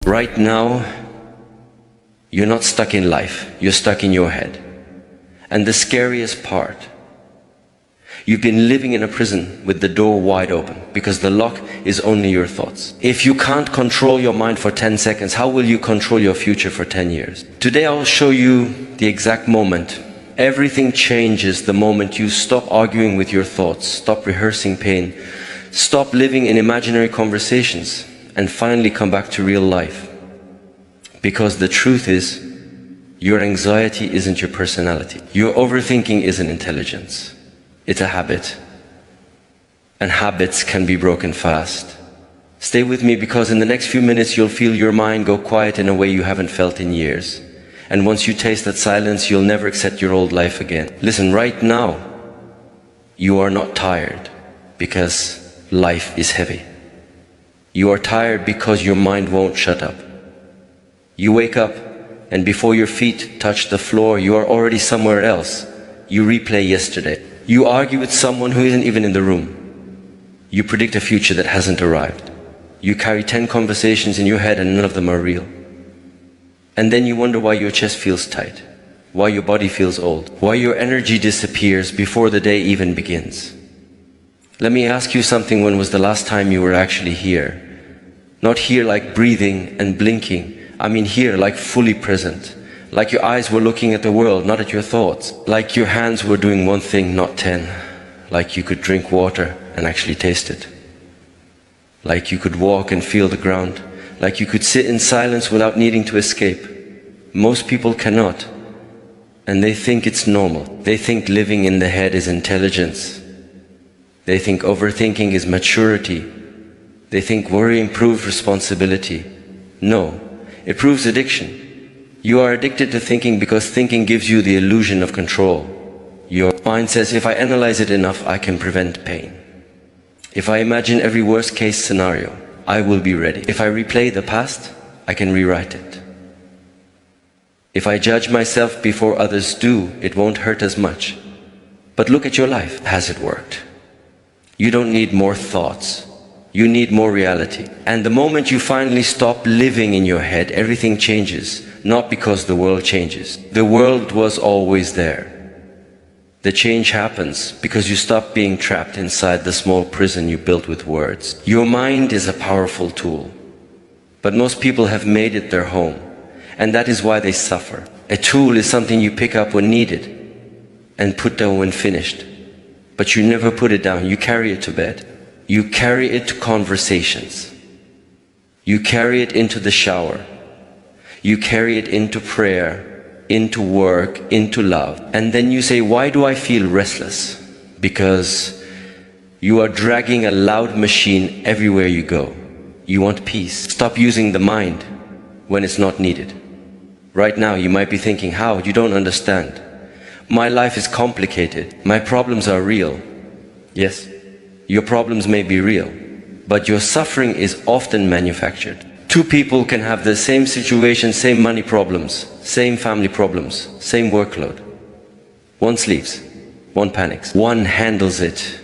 Right now, you're not stuck in life, you're stuck in your head. And the scariest part, you've been living in a prison with the door wide open because the lock is only your thoughts. If you can't control your mind for 10 seconds, how will you control your future for 10 years? Today I'll show you the exact moment. Everything changes the moment you stop arguing with your thoughts, stop rehearsing pain, stop living in imaginary conversations, and finally come back to real life. Because the truth is, your anxiety isn't your personality. Your overthinking isn't intelligence. It's a habit. And habits can be broken fast. Stay with me, because in the next few minutes you'll feel your mind go quiet in a way you haven't felt in years. And once you taste that silence, you'll never accept your old life again. Listen, right now, you are not tired because life is heavy. You are tired because your mind won't shut up. You wake up, and before your feet touch the floor, you are already somewhere else. You replay yesterday. You argue with someone who isn't even in the room. You predict a future that hasn't arrived. You carry 10 conversations in your head and none of them are real. And then you wonder why your chest feels tight, why your body feels old, why your energy disappears before the day even begins. Let me ask you something. When was the last time you were actually here? Not here like breathing and blinking. I mean here like fully present. Like your eyes were looking at the world, not at your thoughts. Like your hands were doing one thing, not 10. Like you could drink water and actually taste it. Like you could walk and feel the ground. Like you could sit in silence without needing to escape. Most people cannot. And they think it's normal. They think living in the head is intelligence. They think overthinking is maturity. They think worry improves responsibility. No, it proves addiction. You are addicted to thinking because thinking gives you the illusion of control. Your mind says, if I analyze it enough, I can prevent pain. If I imagine every worst case scenario, I will be ready. If I replay the past, I can rewrite it. If I judge myself before others do, it won't hurt as much. But look at your life. Has it worked? You don't need more thoughts. You need more reality. And the moment you finally stop living in your head, everything changes. Not because the world changes. The world was always there. The change happens because you stop being trapped inside the small prison you built with words. Your mind is a powerful tool, but most people have made it their home, and that is why they suffer. A tool is something you pick up when needed and put down when finished, but you never put it down. You carry it to bed. You carry it to conversations. You carry it into the shower. You carry it into prayer, into work, into love. And then you say, why do I feel restless? Because you are dragging a loud machine everywhere you go. You want peace. Stop using the mind when it's not needed. Right now you might be thinking, how? You don't understand. My life is complicated. My problems are real. Yes, your problems may be real, but your suffering is often manufactured. Two people can have the same situation, same money problems, same family problems, same workload. One sleeps, one panics, one handles it,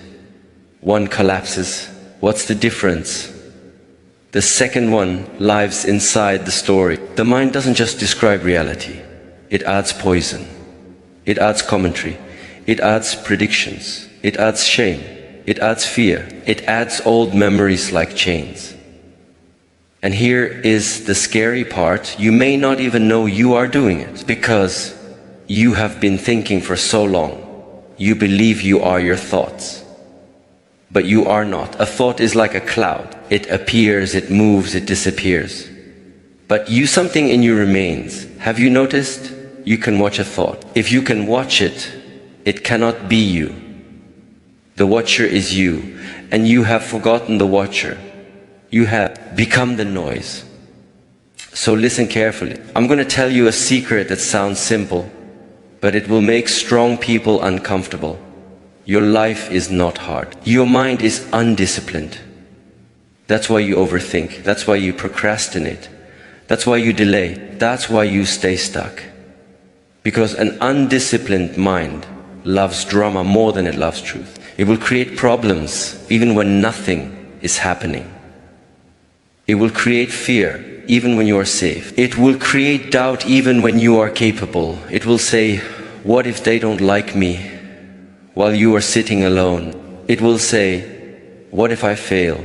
one collapses. What's the difference? The second one lives inside the story. The mind doesn't just describe reality. It adds poison. It adds commentary. It adds predictions. It adds shame. It adds fear. It adds old memories like chains. And here is the scary part. You may not even know you are doing it because you have been thinking for so long. You believe you are your thoughts, but you are not. A thought is like a cloud. It appears, it moves, it disappears. But something in you remains. Have you noticed? You can watch a thought. If you can watch it, it cannot be you. The watcher is you, and you have forgotten the watcher. You have become the noise. So listen carefully. I'm going to tell you a secret that sounds simple, but it will make strong people uncomfortable. Your life is not hard. Your mind is undisciplined. That's why you overthink. That's why you procrastinate. That's why you delay. That's why you stay stuck. Because an undisciplined mind loves drama more than it loves truth. It will create problems even when nothing is happening. It will create fear even when you are safe. It will create doubt even when you are capable. It will say, what if they don't like me while you are sitting alone? It will say, what if I fail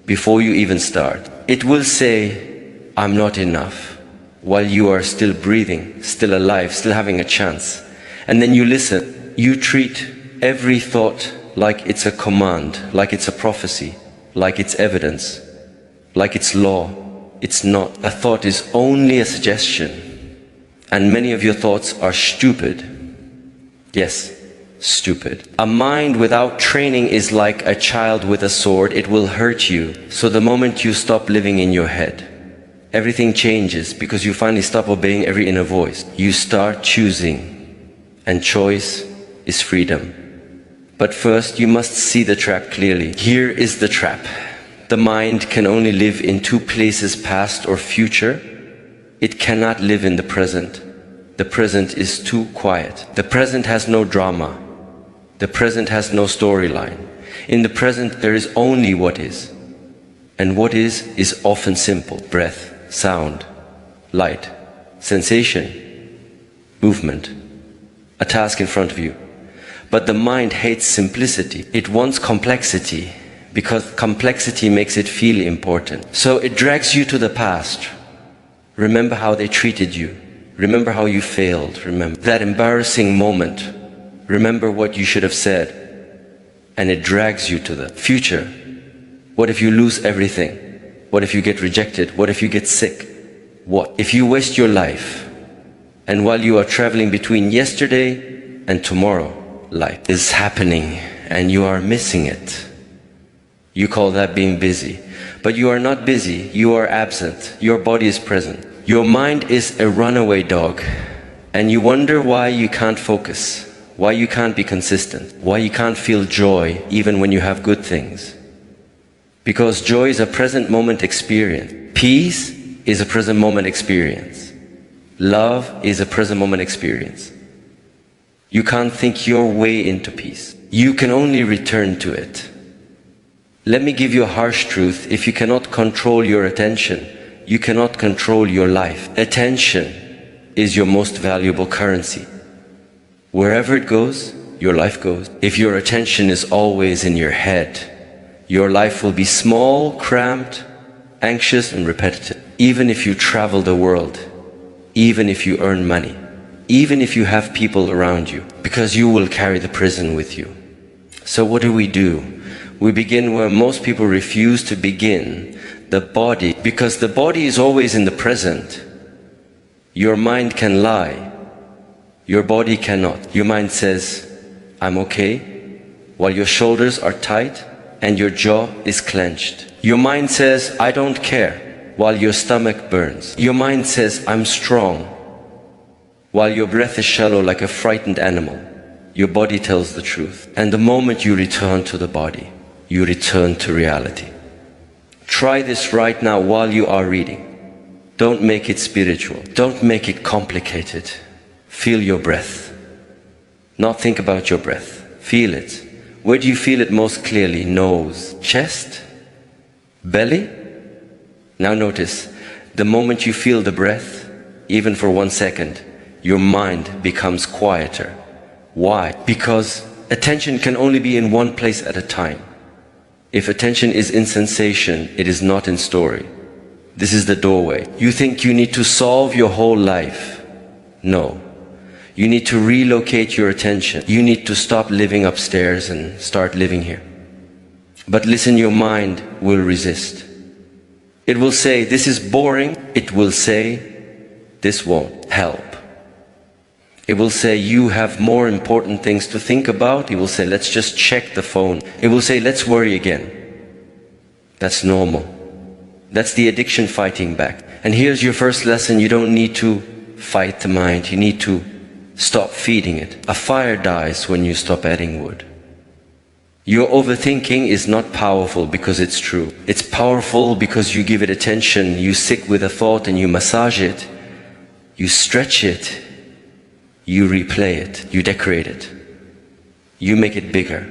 before you even start? It will say, I'm not enough while you are still breathing, still alive, still having a chance. And then you listen. You treat every thought like it's a command, like it's a prophecy, like it's evidence, like it's law. It's not. A thought is only a suggestion. And many of your thoughts are stupid. Yes, stupid. A mind without training is like a child with a sword. It will hurt you. So the moment you stop living in your head, everything changes because you finally stop obeying every inner voice. You start choosing. And choice is freedom. But first you must see the trap clearly. Here is the trap. The mind can only live in two places, past or future. It cannot live in the present. The present is too quiet. The present has no drama. The present has no storyline. In the present there is only what is. And what is often simple. Breath, sound, light, sensation, movement, a task in front of you. But the mind hates simplicity. It wants complexity because complexity makes it feel important. So it drags you to the past. Remember how they treated you. Remember how you failed. Remember that embarrassing moment. Remember what you should have said. And it drags you to the future. What if you lose everything? What if you get rejected? What if you get sick? What if you waste your life? And while you are traveling between yesterday and tomorrow, life is happening and you are missing it. You call that being busy. But you are not busy, you are absent. Your body is present. Your mind is a runaway dog. And you wonder why you can't focus, why you can't be consistent, why you can't feel joy even when you have good things. Because joy is a present moment experience. Peace is a present moment experience. Love is a present moment experience. You can't think your way into peace. You can only return to it. Let me give you a harsh truth. If you cannot control your attention, you cannot control your life. Attention is your most valuable currency. Wherever it goes, your life goes. If your attention is always in your head, your life will be small, cramped, anxious and repetitive. Even if you travel the world, even if you earn money, even if you have people around you, because you will carry the prison with you. So what do? We begin where most people refuse to begin, the body, because the body is always in the present. Your mind can lie, your body cannot. Your mind says, I'm okay, while your shoulders are tight and your jaw is clenched. Your mind says, I don't care, while your stomach burns. Your mind says, I'm strong, while your breath is shallow like a frightened animal. Your body tells the truth. And the moment you return to the body, you return to reality. Try this right now while you are reading. Don't make it spiritual. Don't make it complicated. Feel your breath. Not think about your breath. Feel it. Where do you feel it most clearly? Nose, chest, belly? Now notice, the moment you feel the breath, even for 1 second, your mind becomes quieter. Why? Because attention can only be in one place at a time. If attention is in sensation, it is not in story. This is the doorway. You think you need to solve your whole life. No. You need to relocate your attention. You need to stop living upstairs and start living here. But listen, your mind will resist. It will say, this is boring. It will say, this won't help. It will say, you have more important things to think about. It will say, let's just check the phone. It will say, let's worry again. That's normal. That's the addiction fighting back. And here's your first lesson. You don't need to fight the mind. You need to stop feeding it. A fire dies when you stop adding wood. Your overthinking is not powerful because it's true. It's powerful because you give it attention. You sit with a thought and you massage it. You stretch it. You replay it, you decorate it, you make it bigger.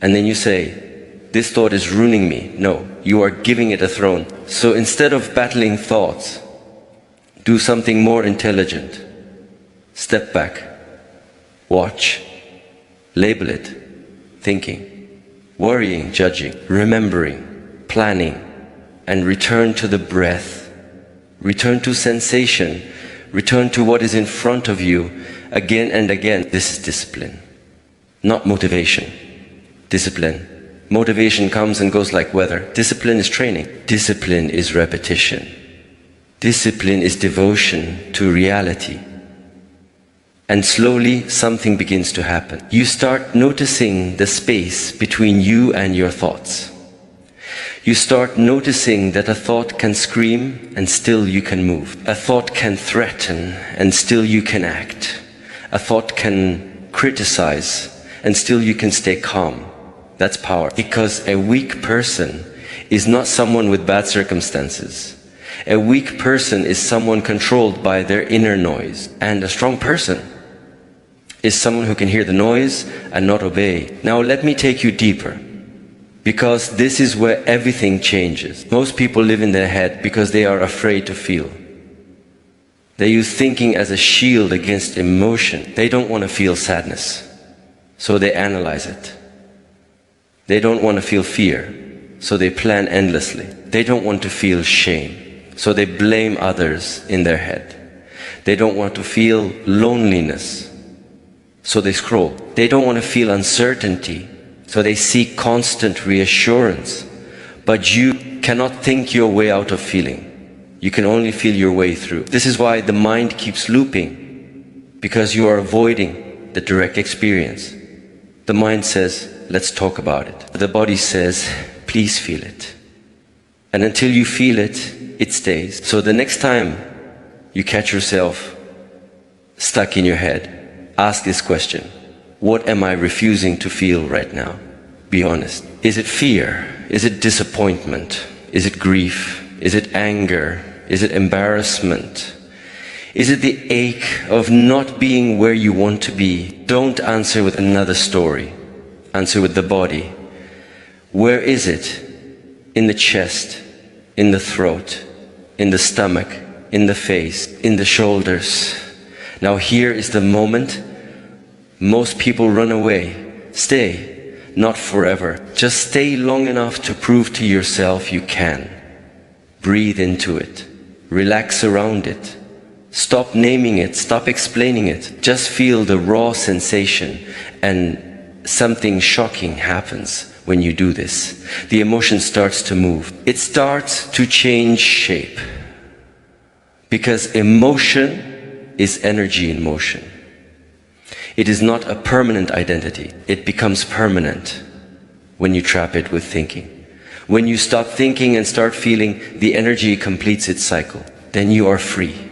And then you say, this thought is ruining me. No, you are giving it a throne. So instead of battling thoughts, do something more intelligent. Step back, watch, label it, thinking, worrying, judging, remembering, planning, and return to the breath, return to sensation, return to what is in front of you again and again. This is discipline, not motivation. Discipline. Motivation comes and goes like weather. Discipline is training. Discipline is repetition. Discipline is devotion to reality. And slowly something begins to happen. You start noticing the space between you and your thoughts. You start noticing that a thought can scream and still you can move. A thought can threaten and still you can act. A thought can criticize and still you can stay calm. That's power. Because a weak person is not someone with bad circumstances. A weak person is someone controlled by their inner noise. And a strong person is someone who can hear the noise and not obey. Now let me take you deeper, because this is where everything changes. Most people live in their head because they are afraid to feel. They use thinking as a shield against emotion. They don't want to feel sadness, so they analyze it. They don't want to feel fear, so they plan endlessly. They don't want to feel shame, so they blame others in their head. They don't want to feel loneliness, so they scroll. They don't want to feel uncertainty, so they seek constant reassurance. But you cannot think your way out of feeling. You can only feel your way through. This is why the mind keeps looping, because you are avoiding the direct experience. The mind says, let's talk about it. The body says, please feel it. And until you feel it, it stays. So the next time you catch yourself stuck in your head, ask this question: what am I refusing to feel right now? Be honest. Is it fear? Is it disappointment? Is it grief? Is it anger? Is it embarrassment? Is it the ache of not being where you want to be? Don't answer with another story. Answer with the body. Where is it? In the chest, in the throat, in the stomach, in the face, in the shoulders. Now here is the moment most people run away. Stay, not forever. Just stay long enough to prove to yourself you can. Breathe into it. Relax around it. Stop naming it, stop explaining it. Just feel the raw sensation, and something shocking happens when you do this. The emotion starts to move. It starts to change shape. Because emotion is energy in motion. It is not a permanent identity. It becomes permanent when you trap it with thinking. When you stop thinking and start feeling, the energy completes its cycle. Then you are free.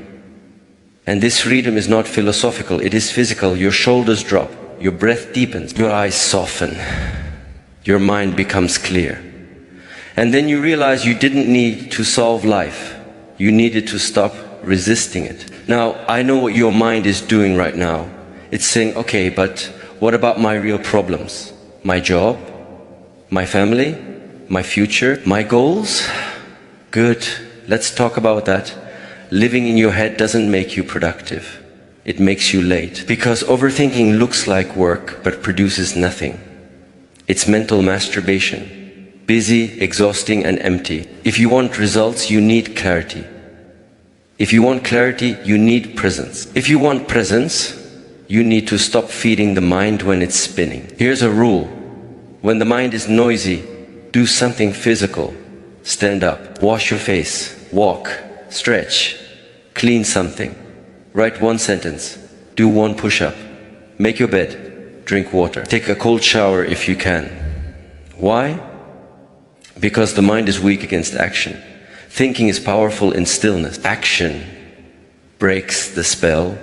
And this freedom is not philosophical, it is physical. Your shoulders drop, your breath deepens, your eyes soften, your mind becomes clear. And then you realize you didn't need to solve life. You needed to stop resisting it. Now, I know what your mind is doing right now. It's saying, okay, but what about my real problems? My job? My family? My future? My goals? Good, let's talk about that. Living in your head doesn't make you productive. It makes you late. Because overthinking looks like work, but produces nothing. It's mental masturbation. Busy, exhausting, and empty. If you want results, you need clarity. If you want clarity, you need presence. If you want presence, you need to stop feeding the mind when it's spinning. Here's a rule. When the mind is noisy, do something physical. Stand up, wash your face, walk, stretch, clean something, write one sentence, do one push-up, make your bed, drink water, take a cold shower if you can. Why? Because the mind is weak against action. Thinking is powerful in stillness. Action breaks the spell.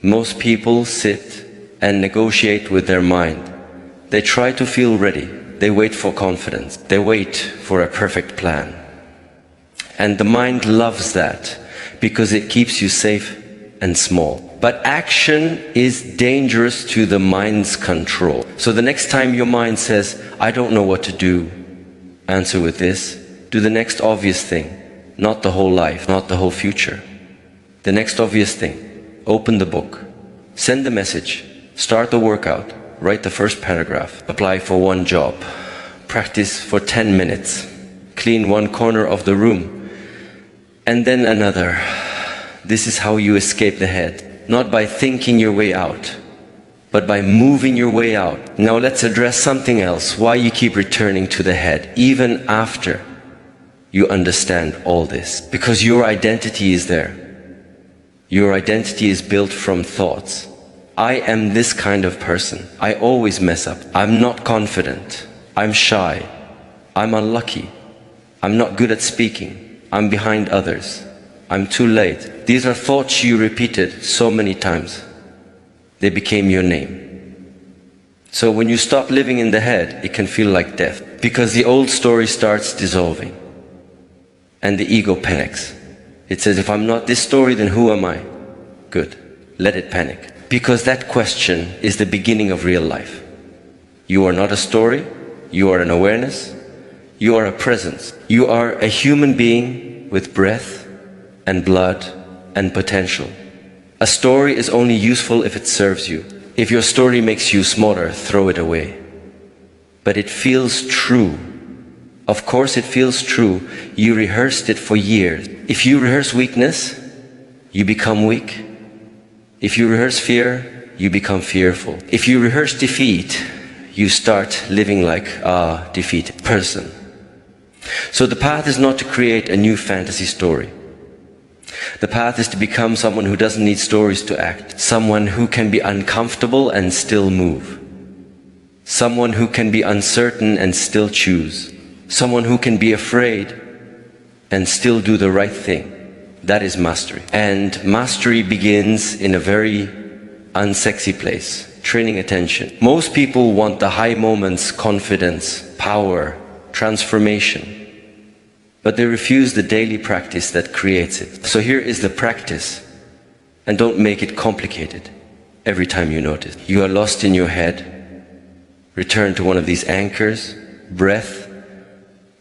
Most people sit and negotiate with their mind. They try to feel ready. They wait for confidence. They wait for a perfect plan. And the mind loves that because it keeps you safe and small. But action is dangerous to the mind's control. So the next time your mind says, I don't know what to do, Answer with this. Do the next obvious thing, not the whole life, not the whole future. The next obvious thing. Open the book. Send the message. Start the workout. Write the first paragraph. Apply for one job. Practice for 10 minutes. Clean one corner of the room. And then another. This is how you escape the head. Not by thinking your way out, but by moving your way out. Now let's address something else. Why you keep returning to the head, even after you understand all this. Because your identity is there. Your identity is built from thoughts. I am this kind of person. I always mess up. I'm not confident. I'm shy. I'm unlucky. I'm not good at speaking. I'm behind others. I'm too late. These are thoughts you repeated so many times. They became your name. So when you stop living in the head, it can feel like death. Because the old story starts dissolving. And the ego panics. It says, if I'm not this story, then who am I? Good. Let it panic. Because that question is the beginning of real life. You are not a story. You are an awareness. You are a presence. You are a human being with breath and blood and potential. A story is only useful if it serves you. If your story makes you smaller, throw it away. But it feels true. Of course it feels true. You rehearsed it for years. If you rehearse weakness, you become weak. If you rehearse fear, you become fearful. If you rehearse defeat, you start living like a defeated person. So the path is not to create a new fantasy story. The path is to become someone who doesn't need stories to act. Someone who can be uncomfortable and still move. Someone who can be uncertain and still choose. Someone who can be afraid and still do the right thing. That is mastery. And mastery begins in a very unsexy place. Training attention. Most people want the high moments, confidence, power, transformation. But they refuse the daily practice that creates it. So here is the practice. And don't make it complicated every time you notice. You are lost in your head. Return to one of these anchors. Breath,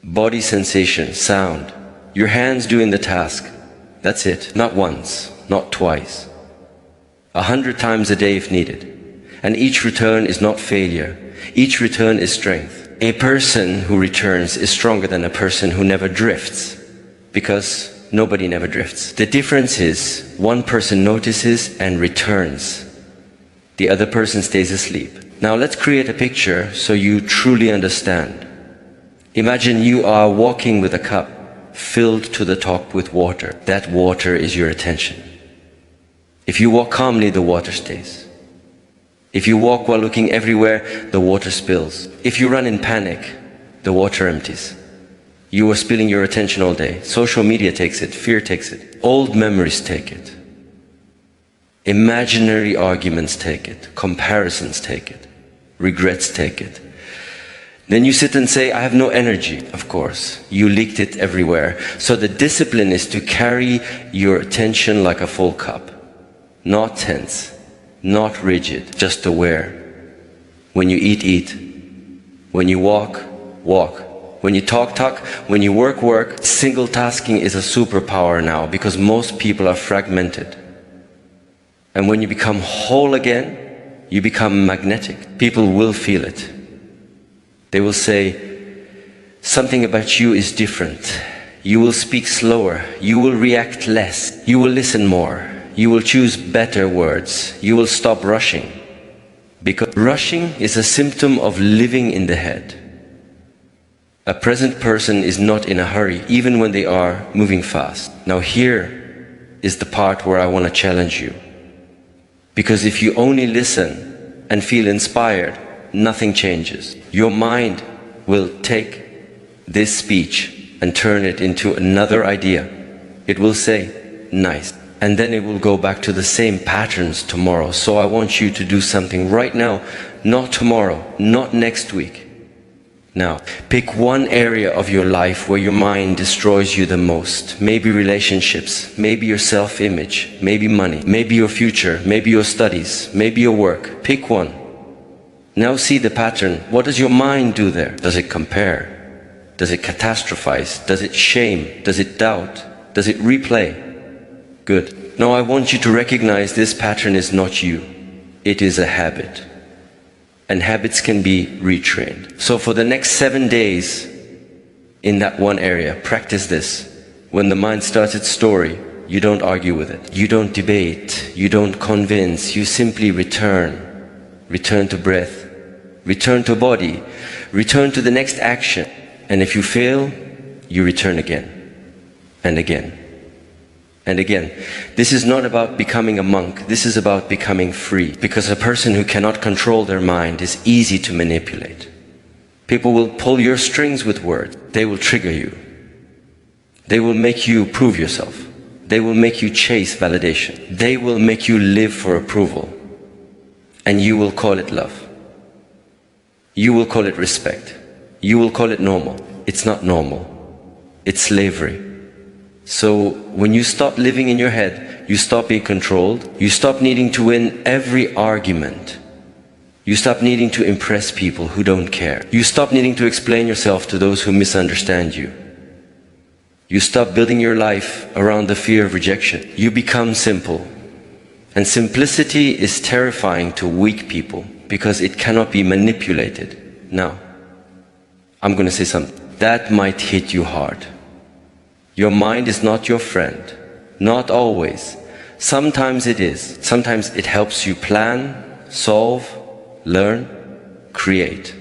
body sensation, sound. Your hands doing the task. That's it. Not once, not twice. 100 times a day if needed. And each return is not failure. Each return is strength. A person who returns is stronger than a person who never drifts, because nobody never drifts. The difference is one person notices and returns. The other person stays asleep. Now let's create a picture so you truly understand. Imagine you are walking with a cup filled to the top with water. That water is your attention. If you walk calmly, the water stays. If you walk while looking everywhere, the water spills. If you run in panic, the water empties. You are spilling your attention all day. Social media takes it, fear takes it, old memories take it. Imaginary arguments take it, comparisons take it, regrets take it. Then you sit and say, I have no energy. Of course, you leaked it everywhere. So the discipline is to carry your attention like a full cup, not tense. Not rigid, just aware. When you eat, eat. When you walk, walk. When you talk, talk. When you work, work. Single tasking is a superpower now because most people are fragmented. And when you become whole again, you become magnetic. People will feel it. They will say, something about you is different. You will speak slower. You will react less. You will listen more. You will choose better words. You will stop rushing. Because rushing is a symptom of living in the head. A present person is not in a hurry, even when they are moving fast. Now here is the part where I want to challenge you. Because if you only listen and feel inspired, nothing changes. Your mind will take this speech and turn it into another idea. It will say, nice. And then it will go back to the same patterns tomorrow. So I want you to do something right now, not tomorrow, not next week. Now, pick one area of your life where your mind destroys you the most. Maybe relationships, maybe your self-image, maybe money, maybe your future, maybe your studies, maybe your work. Pick one. Now see the pattern. What does your mind do there? Does it compare? Does it catastrophize? Does it shame? Does it doubt? Does it replay? Good. Now I want you to recognize this pattern is not you. It is a habit. And habits can be retrained. So for the next 7 days in that one area, practice this. When the mind starts its story, you don't argue with it. You don't debate. You don't convince. You simply return. Return to breath. Return to body. Return to the next action. And if you fail, you return again. And again. And again. This is not about becoming a monk. This is about becoming free. Because a person who cannot control their mind is easy to manipulate. People will pull your strings with words. They will trigger you. They will make you prove yourself. They will make you chase validation. They will make you live for approval. And you will call it love. You will call it respect. You will call it normal. It's not normal. It's slavery. So when you stop living in your head, you stop being controlled. You stop needing to win every argument. You stop needing to impress people who don't care. You stop needing to explain yourself to those who misunderstand you. You stop building your life around the fear of rejection. You become simple. And simplicity is terrifying to weak people because it cannot be manipulated. Now, I'm going to say something. That might hit you hard. Your mind is not your friend. Not always. Sometimes it is. Sometimes it helps you plan, solve, learn, create.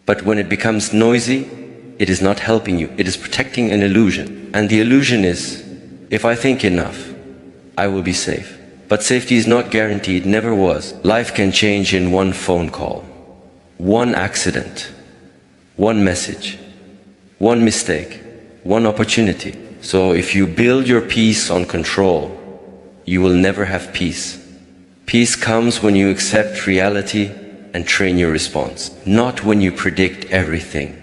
But when it becomes noisy, it is not helping you. It is protecting an illusion. And the illusion is, if I think enough, I will be safe. But safety is not guaranteed, never was. Life can change in one phone call, one accident, one message, one mistake, one opportunity. So if you build your peace on control, you will never have peace. Peace comes when you accept reality and train your response, not when you predict everything.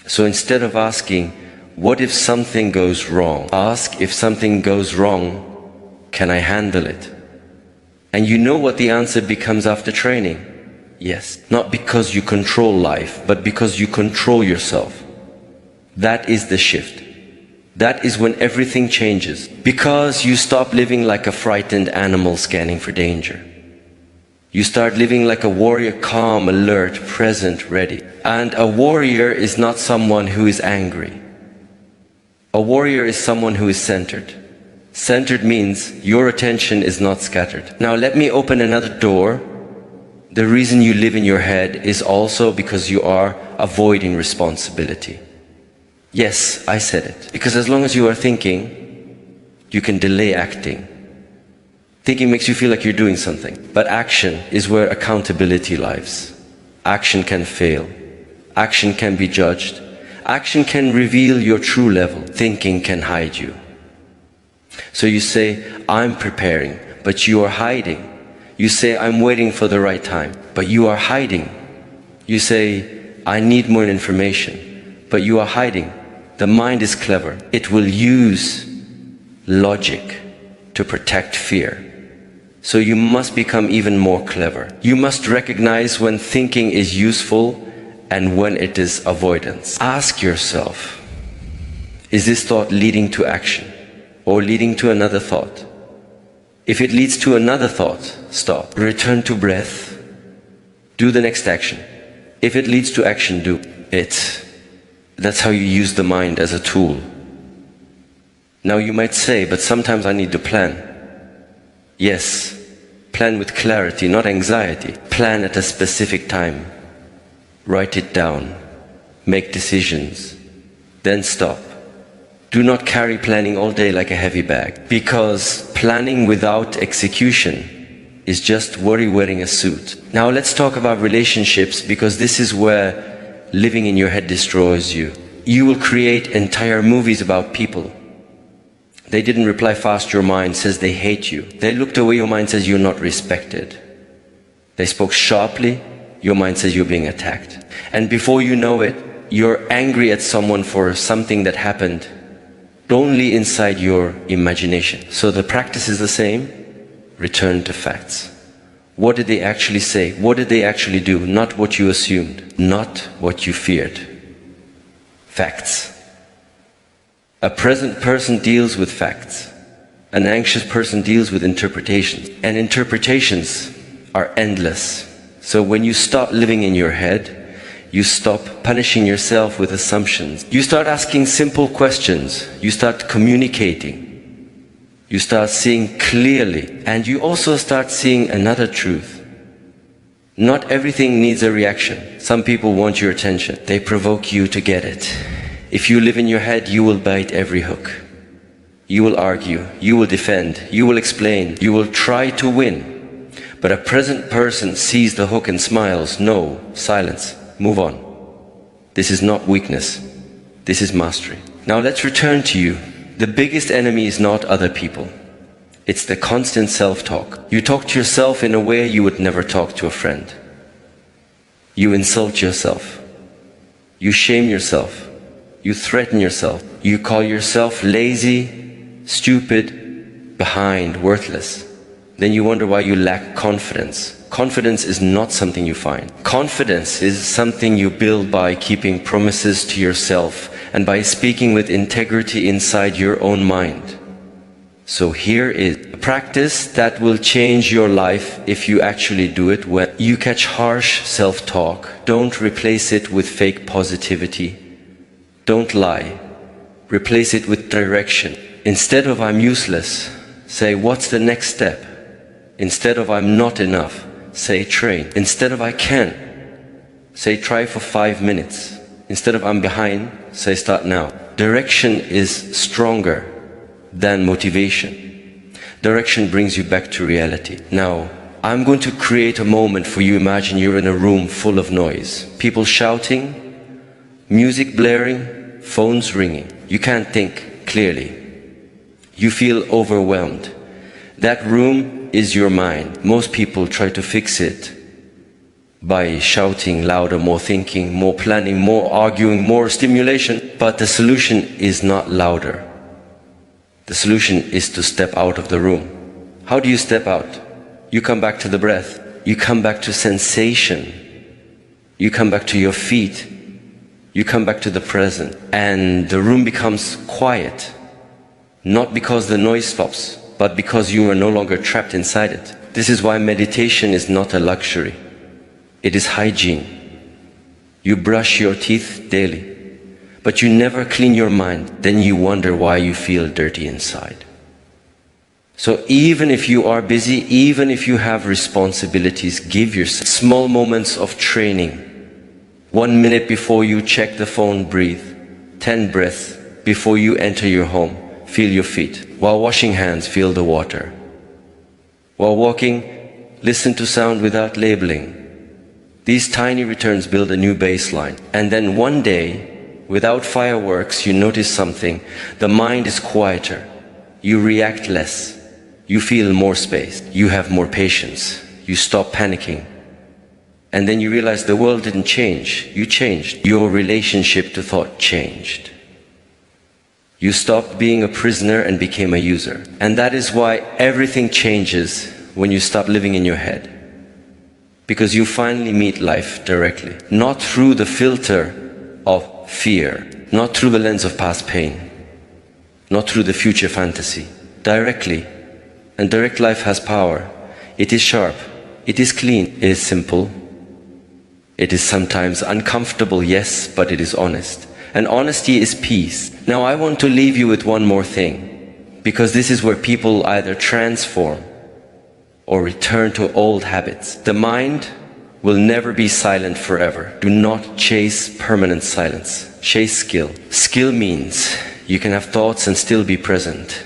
So instead of asking, what if something goes wrong? Ask, if something goes wrong, can I handle it? And you know what the answer becomes after training? Yes. Not because you control life, but because you control yourself. That is the shift. That is when everything changes. Because you stop living like a frightened animal scanning for danger. You start living like a warrior, calm, alert, present, ready. And a warrior is not someone who is angry. A warrior is someone who is centered. Centered means your attention is not scattered. Now let me open another door. The reason you live in your head is also because you are avoiding responsibility. Yes, I said it. Because as long as you are thinking, you can delay acting. Thinking makes you feel like you're doing something. But action is where accountability lies. Action can fail. Action can be judged. Action can reveal your true level. Thinking can hide you. So you say, I'm preparing, but you are hiding. You say, I'm waiting for the right time, but you are hiding. You say, I need more information, but you are hiding. The mind is clever. It will use logic to protect fear. So you must become even more clever. You must recognize when thinking is useful and when it is avoidance. Ask yourself, is this thought leading to action or leading to another thought? If it leads to another thought, stop. Return to breath. Do the next action. If it leads to action, do it. That's how you use the mind as a tool. Now you might say, but sometimes I need to plan. Yes, plan with clarity, not anxiety. Plan at a specific time. Write it down. Make decisions. Then stop. Do not carry planning all day like a heavy bag. Because planning without execution is just worry wearing a suit. Now let's talk about relationships, because this is where living in your head destroys you. You will create entire movies about people. They didn't reply fast, your mind says they hate you. They looked away, your mind says you're not respected. They spoke sharply, your mind says you're being attacked. And before you know it, you're angry at someone for something that happened only inside your imagination. So the practice is the same. Return to facts. What did they actually say? What did they actually do? Not what you assumed, not what you feared. facts. A present person deals with facts. An anxious person deals with interpretations. And interpretations are endless. So when you stop living in your head, you stop punishing yourself with assumptions. You start asking simple questions. You start communicating. You start seeing clearly. And you also start seeing another truth. Not everything needs a reaction. Some people want your attention. They provoke you to get it. If you live in your head, you will bite every hook. You will argue, you will defend, you will explain, you will try to win. But a present person sees the hook and smiles. No, silence, move on. This is not weakness. This is mastery. Now let's return to you. The biggest enemy is not other people. It's the constant self-talk. You talk to yourself in a way you would never talk to a friend. You insult yourself. You shame yourself. You threaten yourself. You call yourself lazy, stupid, behind, worthless. Then you wonder why you lack confidence. Confidence is not something you find. Confidence is something you build by keeping promises to yourself and by speaking with integrity inside your own mind. So here is a practice that will change your life if you actually do it. When you catch harsh self-talk, don't replace it with fake positivity. Don't lie. Replace it with direction. Instead of I'm useless, say what's the next step? Instead of I'm not enough, say train. Instead of I can, say try for 5 minutes. Instead of I'm behind, say start now. Direction is stronger than motivation. Direction brings you back to reality. Now, I'm going to create a moment for you. Imagine you're in a room full of noise. People shouting, music blaring, phones ringing. You can't think clearly. You feel overwhelmed. That room is your mind. Most people try to fix it by shouting louder, more thinking, more planning, more arguing, more stimulation. But the solution is not louder. The solution is to step out of the room. How do you step out? You come back to the breath. You come back to sensation. You come back to your feet. You come back to the present. And the room becomes quiet. Not because the noise stops, but because you are no longer trapped inside it. This is why meditation is not a luxury. It is hygiene. You brush your teeth daily, but you never clean your mind. Then you wonder why you feel dirty inside. So even if you are busy, even if you have responsibilities, give yourself small moments of training. 1 minute before you check the phone, breathe. 10 breaths before you enter your home. Feel your feet. While washing hands, feel the water. While walking, listen to sound without labeling. These tiny returns build a new baseline. And then one day, without fireworks, you notice something. The mind is quieter. You react less. You feel more space. You have more patience. You stop panicking. And then you realize the world didn't change. You changed. Your relationship to thought changed. You stopped being a prisoner and became a user. And that is why everything changes when you stop living in your head. Because you finally meet life directly. Not through the filter of fear. Not through the lens of past pain. Not through the future fantasy. Directly. And direct life has power. It is sharp. It is clean. It is simple. It is sometimes uncomfortable, yes, but it is honest. And honesty is peace. Now I want to leave you with one more thing, because this is where people either transform or return to old habits. The mind will never be silent forever. Do not chase permanent silence. Chase skill. Skill means you can have thoughts and still be present.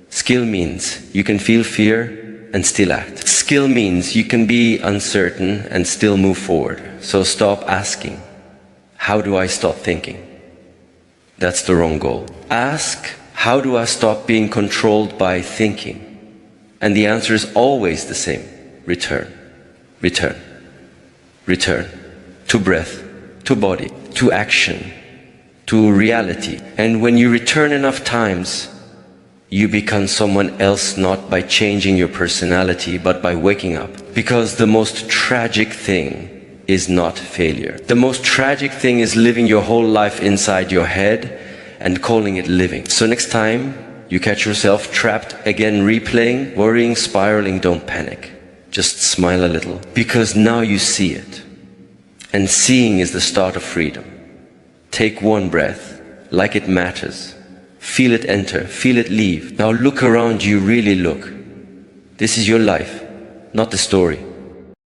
Skill means you can feel fear and still act. Skill means you can be uncertain and still move forward. So stop asking, how do I stop thinking? That's the wrong goal. Ask, how do I stop being controlled by thinking? And the answer is always the same. Return, return, return. To breath, to body, to action, to reality. And when you return enough times, you become someone else, not by changing your personality, but by waking up. Because the most tragic thing is not failure. The most tragic thing is living your whole life inside your head and calling it living. So next time you catch yourself trapped again, replaying, worrying, spiraling, don't panic. Just smile a little, because now you see it. And seeing is the start of freedom. Take one breath, like it matters. Feel it enter, feel it leave. Now look around you, really look. This is your life, not the story.